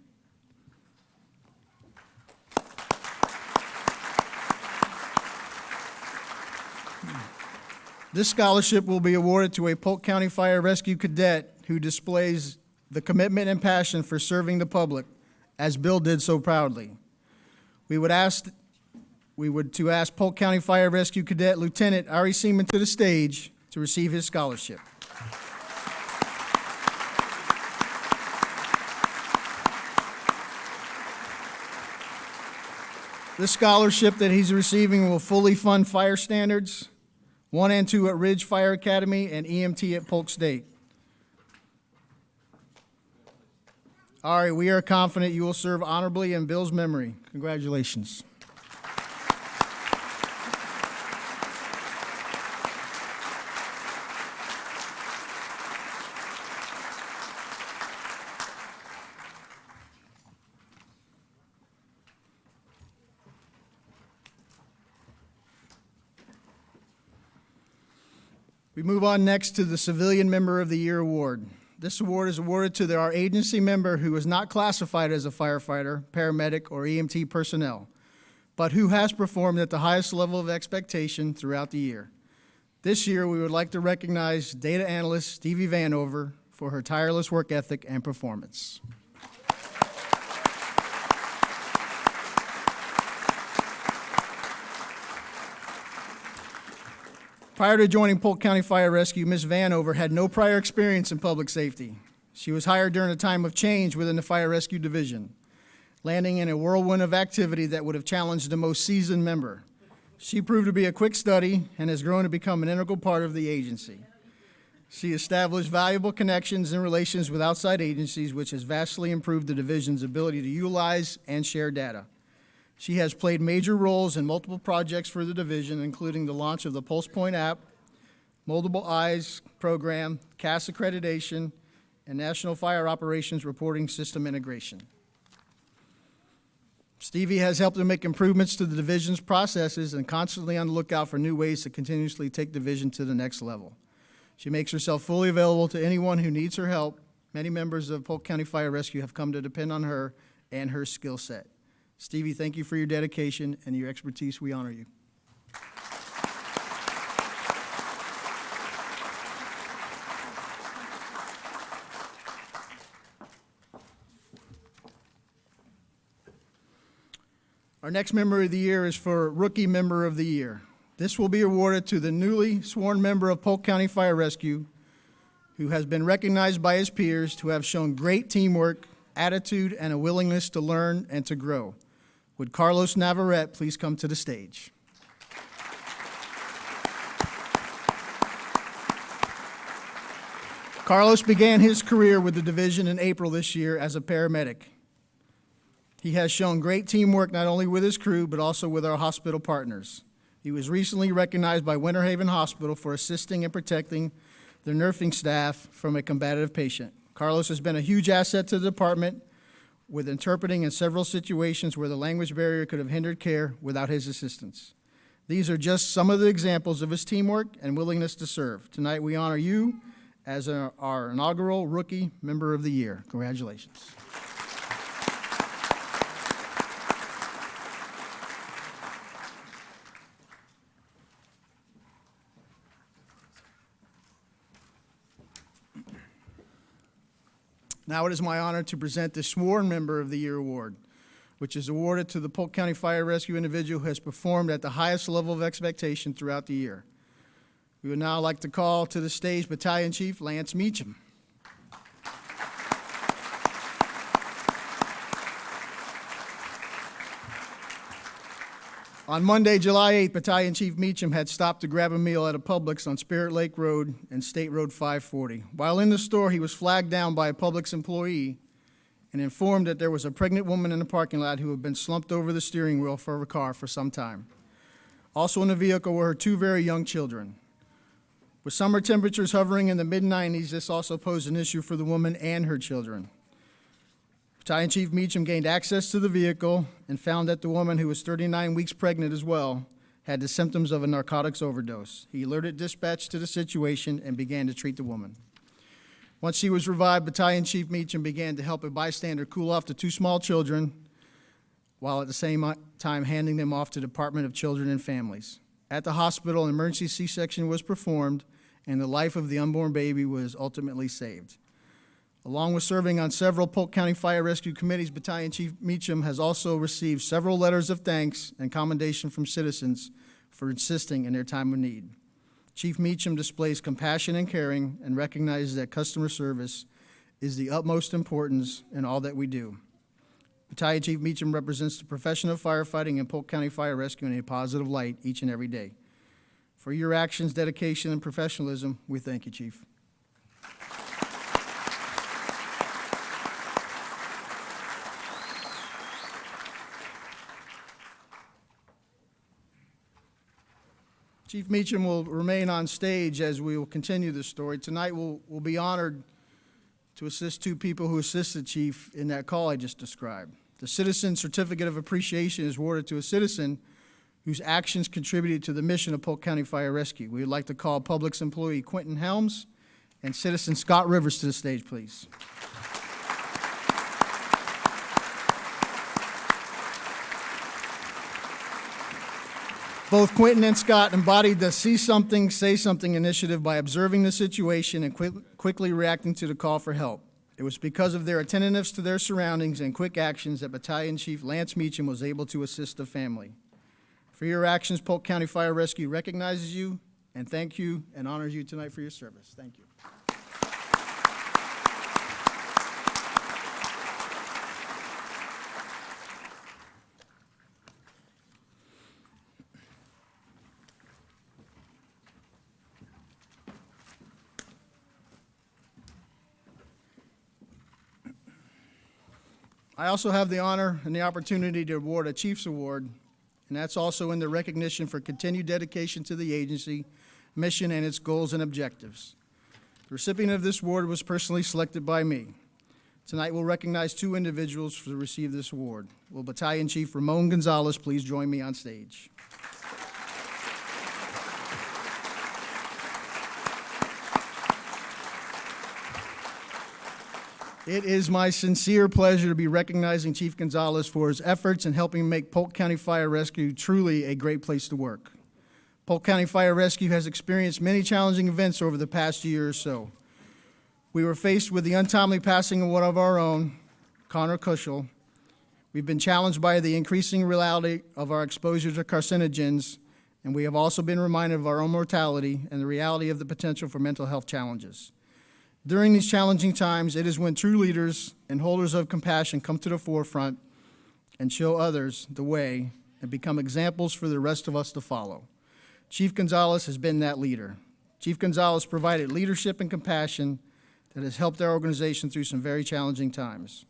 This scholarship will be awarded to a Polk County Fire Rescue cadet who displays the commitment and passion for serving the public, as Bill did so proudly. We would ask Polk County Fire Rescue Cadet Lieutenant Ari Seaman to the stage to receive his scholarship. This scholarship that he's receiving will fully fund fire standards, 1 and 2 at Ridge Fire Academy, and EMT at Polk State. Ari, we are confident you will serve honorably in Bill's memory. Congratulations. We move on next to the Civilian Member of the Year Award. This award is awarded to our agency member who is not classified as a firefighter, paramedic, or EMT personnel, but who has performed at the highest level of expectation throughout the year. This year, we would like to recognize data analyst Stevie Vanover for her tireless work ethic and performance. Prior to joining Polk County Fire Rescue, Ms. Vanover had no prior experience in public safety. She was hired during a time of change within the Fire Rescue Division, landing in a whirlwind of activity that would have challenged the most seasoned member. She proved to be a quick study and has grown to become an integral part of the agency. She established valuable connections and relations with outside agencies, which has vastly improved the division's ability to utilize and share data. She has played major roles in multiple projects for the division, including the launch of the Pulse Point app, Multiple Eyes program, CAS Accreditation, and National Fire Operations Reporting System integration. Stevie has helped to make improvements to the division's processes and constantly on the lookout for new ways to continuously take division to the next level. She makes herself fully available to anyone who needs her help. Many members of Polk County Fire Rescue have come to depend on her and her skill set. Stevie, thank you for your dedication and your expertise. We honor you. Our next Member of the Year is for Rookie Member of the Year. This will be awarded to the newly sworn member of Polk County Fire Rescue who has been recognized by his peers to have shown great teamwork, attitude, and a willingness to learn and to grow. Would Carlos Navarrete please come to the stage? Carlos began his career with the division in April this year as a paramedic. He has shown great teamwork not only with his crew, but also with our hospital partners. He was recently recognized by Winter Haven Hospital for assisting and protecting their nursing staff from a combative patient. Carlos has been a huge asset to the department with interpreting in several situations where the language barrier could have hindered care without his assistance. These are just some of the examples of his teamwork and willingness to serve. Tonight we honor you as our inaugural Rookie Member of the Year. Congratulations. Now it is my honor to present the Sworn Member of the Year Award, which is awarded to the Polk County Fire Rescue individual who has performed at the highest level of expectation throughout the year. We would now like to call to the stage Battalion Chief Lance Meacham. On Monday, July 8th, Battalion Chief Meacham had stopped to grab a meal at a Publix on Spirit Lake Road and State Road 540. While in the store, he was flagged down by a Publix employee and informed that there was a pregnant woman in the parking lot who had been slumped over the steering wheel for her car for some time. Also in the vehicle were her two very young children. With summer temperatures hovering in the mid-90s, this also posed an issue for the woman and her children. Battalion Chief Meacham gained access to the vehicle and found that the woman, who was 39 weeks pregnant as well, had the symptoms of a narcotics overdose. He alerted dispatch to the situation and began to treat the woman. Once she was revived, Battalion Chief Meacham began to help a bystander cool off the two small children, while at the same time handing them off to the Department of Children and Families. At the hospital, an emergency C-section was performed, and the life of the unborn baby was ultimately saved. Along with serving on several Polk County Fire Rescue Committees, Battalion Chief Meacham has also received several letters of thanks and commendation from citizens for assisting in their time of need. Chief Meacham displays compassion and caring and recognizes that customer service is the utmost importance in all that we do. Battalion Chief Meacham represents the profession of firefighting and Polk County Fire Rescue in a positive light each and every day. For your actions, dedication, and professionalism, we thank you, Chief. Chief Meacham will remain on stage as we will continue this story. Tonight we'll be honored to assist two people who assisted Chief in that call I just described. The Citizen Certificate of Appreciation is awarded to a citizen whose actions contributed to the mission of Polk County Fire Rescue. We would like to call Publix employee Quentin Helms and citizen Scott Rivers to the stage, please. Both Quentin and Scott embodied the See Something, Say Something initiative by observing the situation and quickly reacting to the call for help. It was because of their attentiveness to their surroundings and quick actions that Battalion Chief Lance Meacham was able to assist the family. For your actions, Polk County Fire Rescue recognizes you and thank you and honors you tonight for your service. Thank you. I also have the honor and the opportunity to award a Chief's Award, and that's also in the recognition for continued dedication to the agency, mission, and its goals and objectives. The recipient of this award was personally selected by me. Tonight we'll recognize two individuals to receive this award. Will Battalion Chief Ramon Gonzalez please join me on stage? It is my sincere pleasure to be recognizing Chief Gonzalez for his efforts in helping make Polk County Fire Rescue truly a great place to work. Polk County Fire Rescue has experienced many challenging events over the past year or so. We were faced with the untimely passing of one of our own, Connor Cushel. We've been challenged by the increasing reality of our exposure to carcinogens, and we have also been reminded of our own mortality and the reality of the potential for mental health challenges. During these challenging times, it is when true leaders and holders of compassion come to the forefront and show others the way and become examples for the rest of us to follow. Chief Gonzalez has been that leader. Chief Gonzalez provided leadership and compassion that has helped our organization through some very challenging times.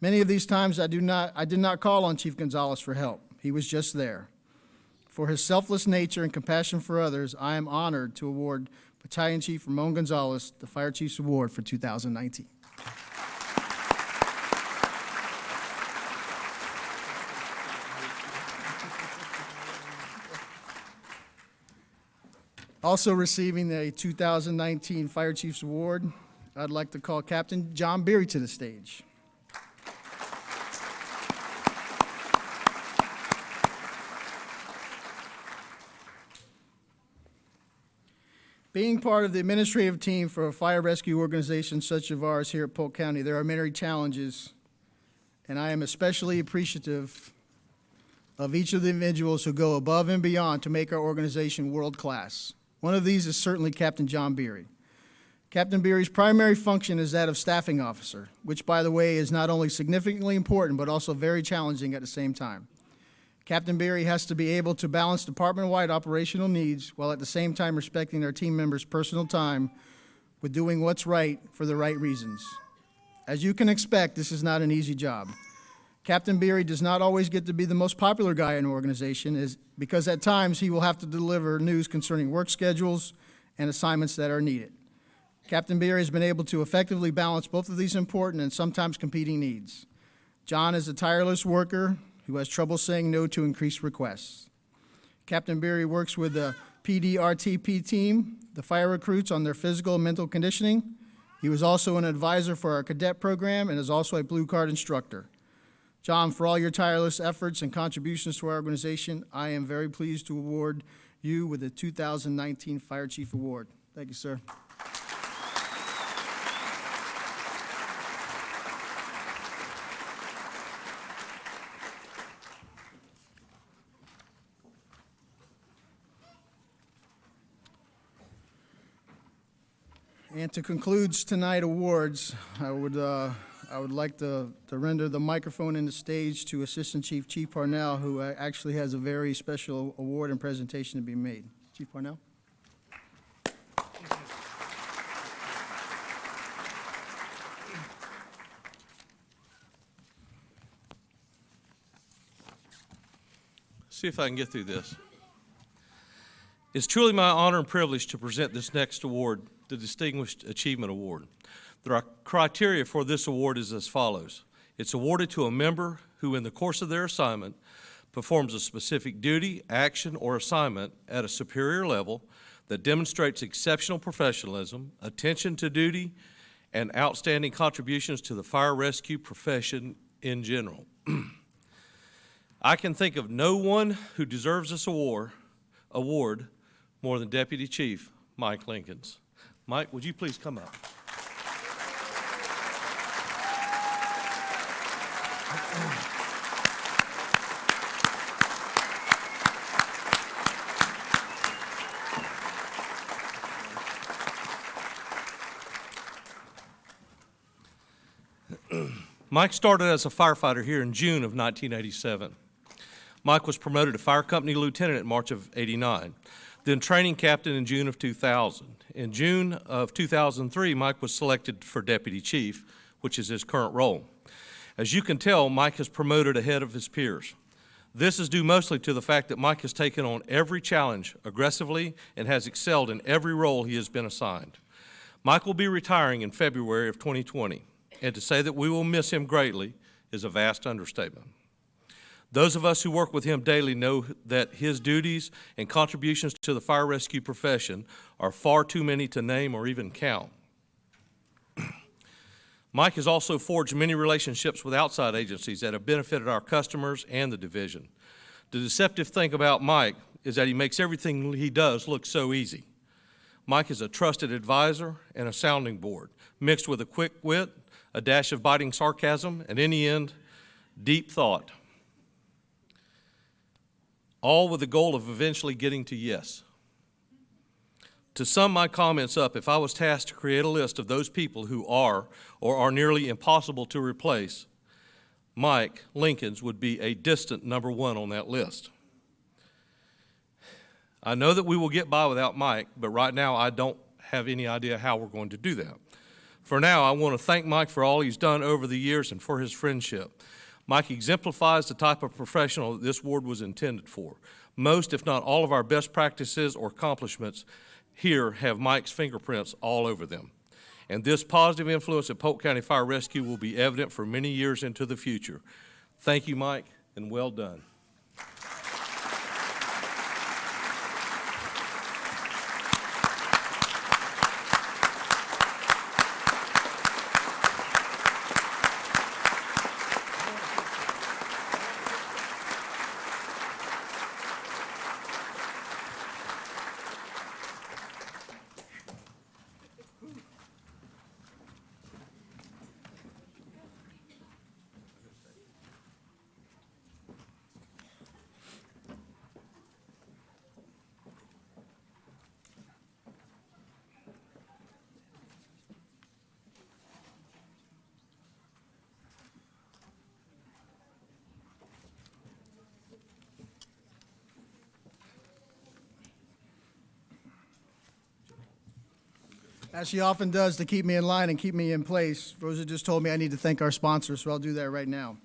Many of these times I did not call on Chief Gonzalez for help. He was just there. For his selfless nature and compassion for others, I am honored to award Battalion Chief Ramon Gonzalez the Fire Chiefs Award for 2019. Also receiving the 2019 Fire Chiefs Award, I'd like to call Captain John Beery to the stage. Being part of the administrative team for a fire rescue organization such as ours here at Polk County, there are many challenges, and I am especially appreciative of each of the individuals who go above and beyond to make our organization world-class. One of these is certainly Captain John Beery. Captain Beery's primary function is that of staffing officer, which, by the way, is not only significantly important, but also very challenging at the same time. Captain Beery has to be able to balance department-wide operational needs while at the same time respecting our team members' personal time with doing what's right for the right reasons. As you can expect, this is not an easy job. Captain Beery does not always get to be the most popular guy in an organization because at times he will have to deliver news concerning work schedules and assignments that are needed. Captain Beery has been able to effectively balance both of these important and sometimes competing needs. John is a tireless worker who has trouble saying no to increased requests. Captain Beery works with the PDRTP team, the fire recruits, on their physical and mental conditioning. He was also an advisor for our cadet program and is also a Blue Card instructor. John, for all your tireless efforts and contributions to our organization, I am very pleased to award you with the 2019 Fire Chief Award. Thank you, sir. And to conclude tonight's awards, I would like to render the microphone and the stage to Assistant Chief Parnell, who actually has a very special award and presentation to be made. Chief Parnell. See if I can get through this. It's truly my honor and privilege to present this next award, the Distinguished Achievement Award. The criteria for this award is as follows. It's awarded to a member who, in the course of their assignment, performs a specific duty, action, or assignment at a superior level that demonstrates exceptional professionalism, attention to duty, and outstanding contributions to the fire rescue profession in general. I can think of no one who deserves this award more than Deputy Chief Mike Lincolns. Mike, would you please come up? Mike started as a firefighter here in June of 1987. Mike was promoted to fire company lieutenant in March of '89, then training captain in June of 2000. In June of 2003, Mike was selected for deputy chief, which is his current role. As you can tell, Mike has promoted ahead of his peers. This is due mostly to the fact that Mike has taken on every challenge aggressively and has excelled in every role he has been assigned. Mike will be retiring in February of 2020, and to say that we will miss him greatly is a vast understatement. Those of us who work with him daily know that his duties and contributions to the fire rescue profession are far too many to name or even count. Mike has also forged many relationships with outside agencies that have benefited our customers and the division. The deceptive thing about Mike is that he makes everything he does look so easy. Mike is a trusted advisor and a sounding board, mixed with a quick wit, a dash of biting sarcasm, and in the end, deep thought, all with the goal of eventually getting to yes. To sum my comments up, if I was tasked to create a list of those people who are or are nearly impossible to replace, Mike Lincoln's would be a distant number one on that list. I know that we will get by without Mike, but right now I don't have any idea how we're going to do that. For now, I want to thank Mike for all he's done over the years and for his friendship. Mike exemplifies the type of professional that this ward was intended for. Most, if not all, of our best practices or accomplishments here have Mike's fingerprints all over them. And this positive influence at Polk County Fire Rescue will be evident for many years into the future. Thank you, Mike, and well done. As she often does to keep me in line and keep me in place, Rosa just told me I need to thank our sponsors, so I'll do that right now.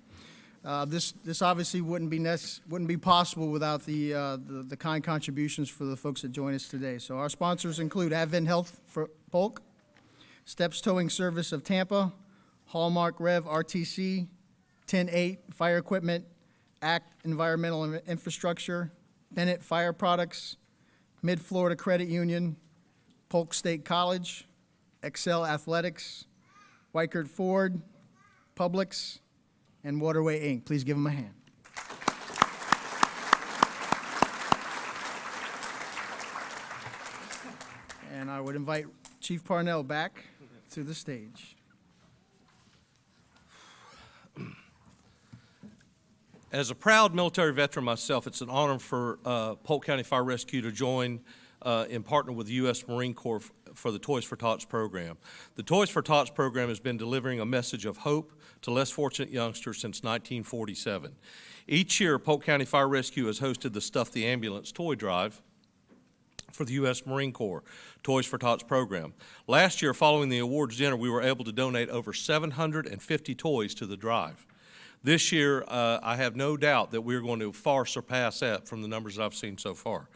This obviously wouldn't be possible without the kind contributions for the folks that join us today. So our sponsors include Advent Health for Polk, Steps Towing Service of Tampa, Hallmark Rev RTC, 10-8 Fire Equipment, ACT Environmental Infrastructure, Bennett Fire Products, Mid-Florida Credit Union, Polk State College, Excel Athletics, Weichert Ford, Publix, and Waterway Inc. Please give them a hand. And I would invite Chief Parnell back to the stage. As a proud military veteran myself, it's an honor for Polk County Fire Rescue to join in partner with the U.S. Marine Corps for the Toys for Tots program. The Toys for Tots program has been delivering a message of hope to less fortunate youngsters since 1947. Each year, Polk County Fire Rescue has hosted the Stuff the Ambulance toy drive for the U.S. Marine Corps Toys for Tots program. Last year, following the awards dinner, we were able to donate over 750 toys to the drive. This year, I have no doubt that we're going to far surpass that from the numbers that I've seen so far.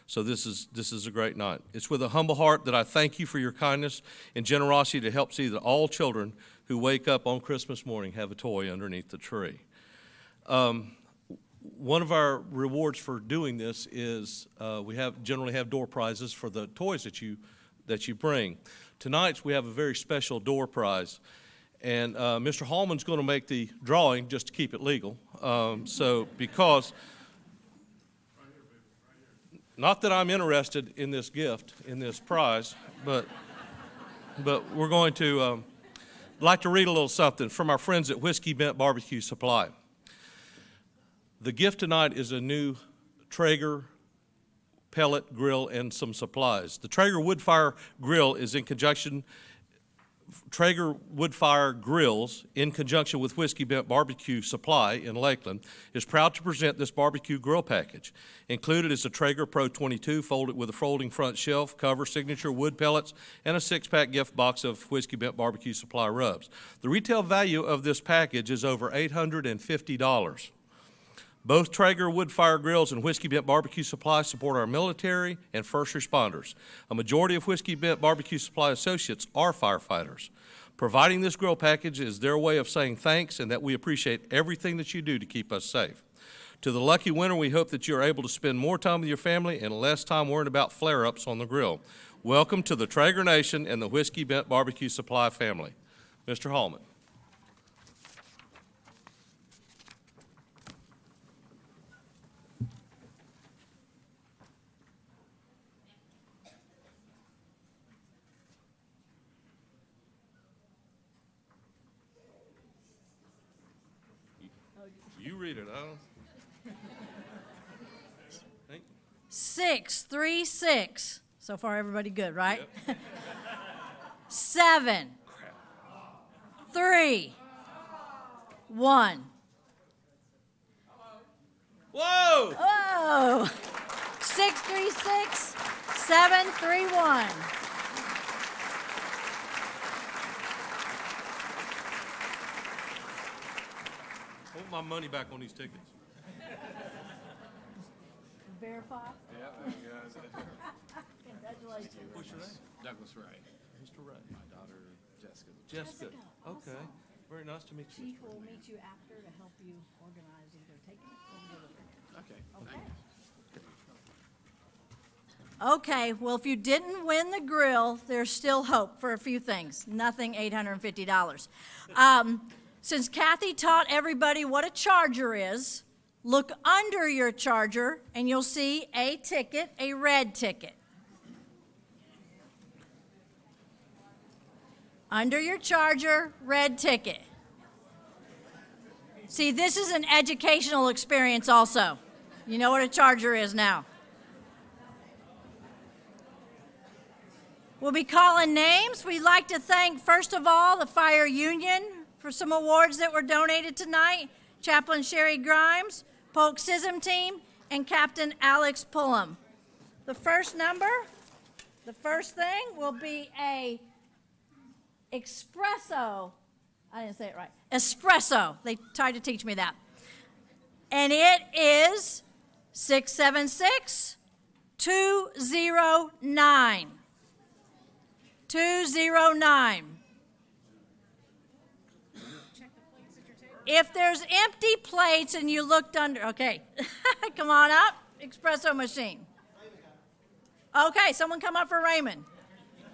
So this is a great night. It's with a humble heart that I thank you for your kindness and generosity to help see that all children who wake up on Christmas morning have a toy underneath the tree. One of our rewards for doing this is we generally have door prizes for the toys that you bring. Tonight we have a very special door prize, and Mr. Hallman's going to make the drawing just to keep it legal. Not that I'm interested in this gift, in this prize, but we're going to like to read a little something from our friends at Whiskey Bent Barbecue Supply. The gift tonight is a new Traeger pellet grill and some supplies. The Traeger Woodfire Grill is in conjunction. Traeger Woodfire Grills, in conjunction with Whiskey Bent Barbecue Supply in Lakeland, is proud to present this barbecue grill package. Included is a Traeger Pro 22 folded with a folding front shelf, cover, signature wood pellets, and a 6-pack gift box of Whiskey Bent Barbecue Supply rubs. The retail value of this package is over $850. Both Traeger Woodfire Grills and Whiskey Bent Barbecue Supply support our military and first responders. A majority of Whiskey Bent Barbecue Supply associates are firefighters. Providing this grill package is their way of saying thanks and that we appreciate everything that you do to keep us safe. To the lucky winner, we hope that you're able to spend more time with your family and less time worrying about flare-ups on the grill. Welcome to the Traeger Nation and the Whiskey Bent Barbecue Supply family. Mr. Hallman. You read it, I don't. Thank you. 636. So far, everybody good, right? 7, 3, 1. Whoa! Oh! 636, 731. I want my money back on these tickets. Verify. What's your name? Douglas Ray. Mr. Ray. My daughter, Jessica. Jessica. Okay. Very nice to meet you. Chief will meet you after to help you organize either taking it or delivering it. Okay. Okay, well, if you didn't win the grill, there's still hope for a few things. Nothing $850. Since Kathy taught everybody what a charger is, look under your charger and you'll see a ticket, a red ticket. Under your charger, red ticket. See, this is an educational experience also. You know what a charger is now. We'll be calling names. We'd like to thank, first of all, the Fire Union for some awards that were donated tonight. Chaplain Sherry Grimes, Polk SISM team, and Captain Alex Pullum. The first number, the first thing will be a espresso. I didn't say it right. Espresso. They tried to teach me that. And it is 676-209. 209. If there's empty plates and you looked under, okay, come on up, espresso machine. Okay, someone come up for Raymond.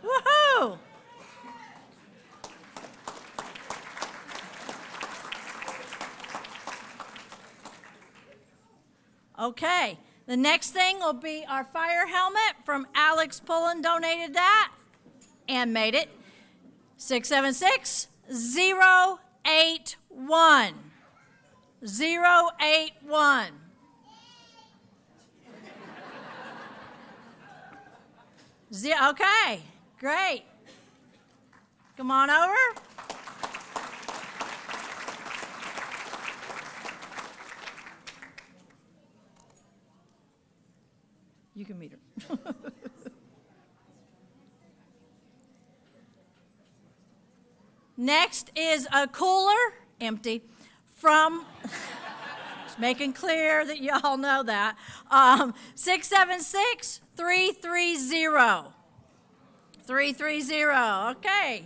Woohoo! Okay, the next thing will be our fire helmet from Alex Pullen, donated that and made it. 676-081. 081. Okay, great. Come on over. You can meet her. Next is a cooler, empty, from, just making clear that y'all know that, 676-330. 330, okay.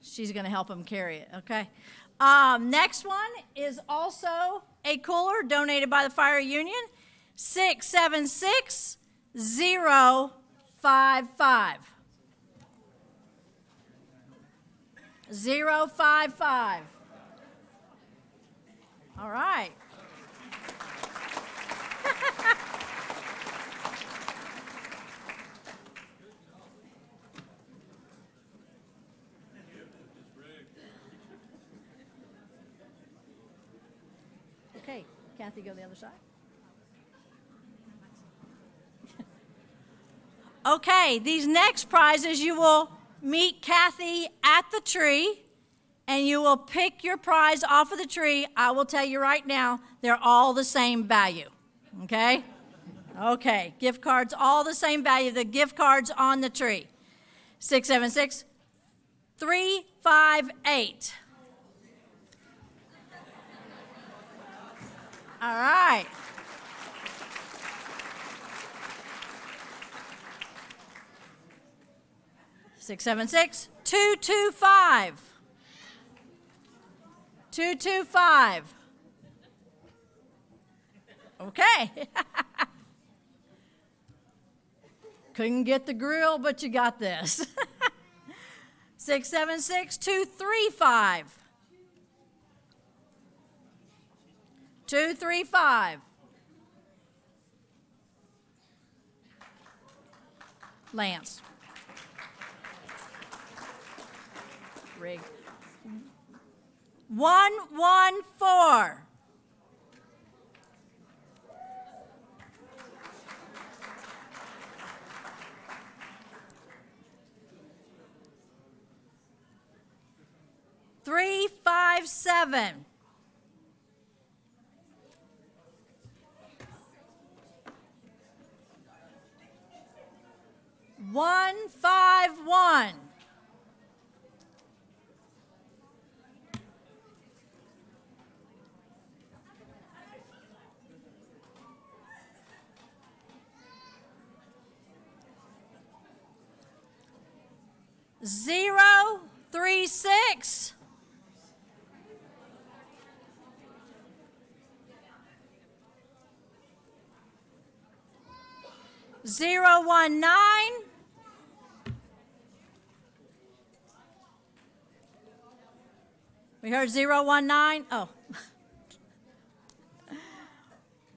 She's going to help him carry it, okay? Next one is also a cooler donated by the Fire Union, 676-055. 055. All right. Okay, Kathy, go the other side. Okay, these next prizes, you will meet Kathy at the tree, and you will pick your prize off of the tree. I will tell you right now, they're all the same value, okay? Okay, gift cards, all the same value, the gift cards on the tree. 676-358. All right. Six, 225. 225. Okay. Couldn't get the grill, but you got this. 676-235. 235. Lance. Rig. 114. Three, 5, 7. One, 5, 1. Zero, 3, 6. Zero, 1, 9. We heard 019. Oh.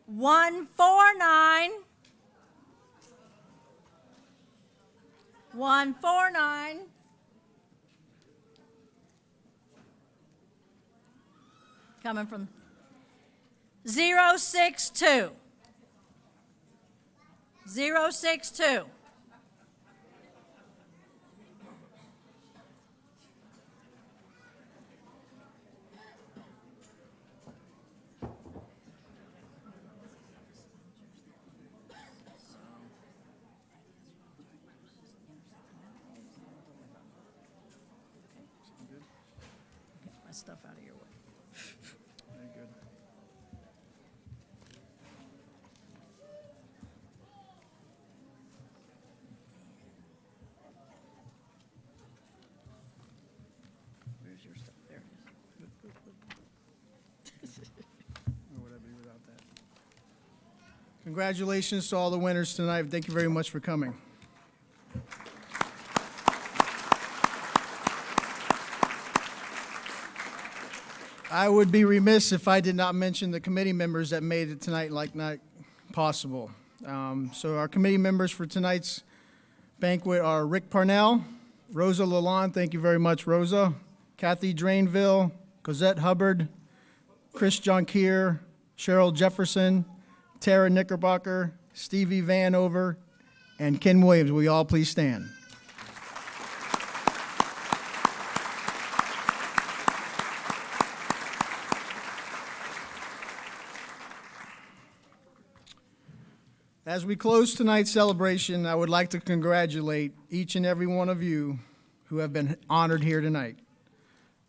149. 149. Coming from 062. 062. My stuff out of your way. Very good. Where's your stuff? There it is. Or would I be without that? Congratulations to all the winners tonight. Thank you very much for coming. I would be remiss if I did not mention the committee members that made it tonight like not possible. So our committee members for tonight's banquet are Rick Parnell, Rosa Lalonde, thank you very much, Rosa, Kathy Drainville, Cosette Hubbard, Chris Jonkier, Cheryl Jefferson, Tara Knickerbocker, Stevie Vanover, and Ken Williams. Will you all please stand? As we close tonight's celebration, I would like to congratulate each and every one of you who have been honored here tonight.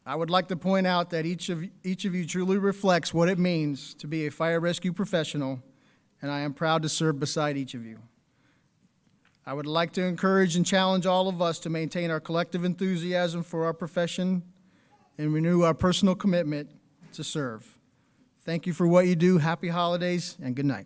I would like to point out that each of you truly reflects what it means to be a fire rescue professional, and I am proud to serve beside each of you. I would like to encourage and challenge all of us to maintain our collective enthusiasm for our profession and renew our personal commitment to serve. Thank you for what you do. Happy holidays and good night.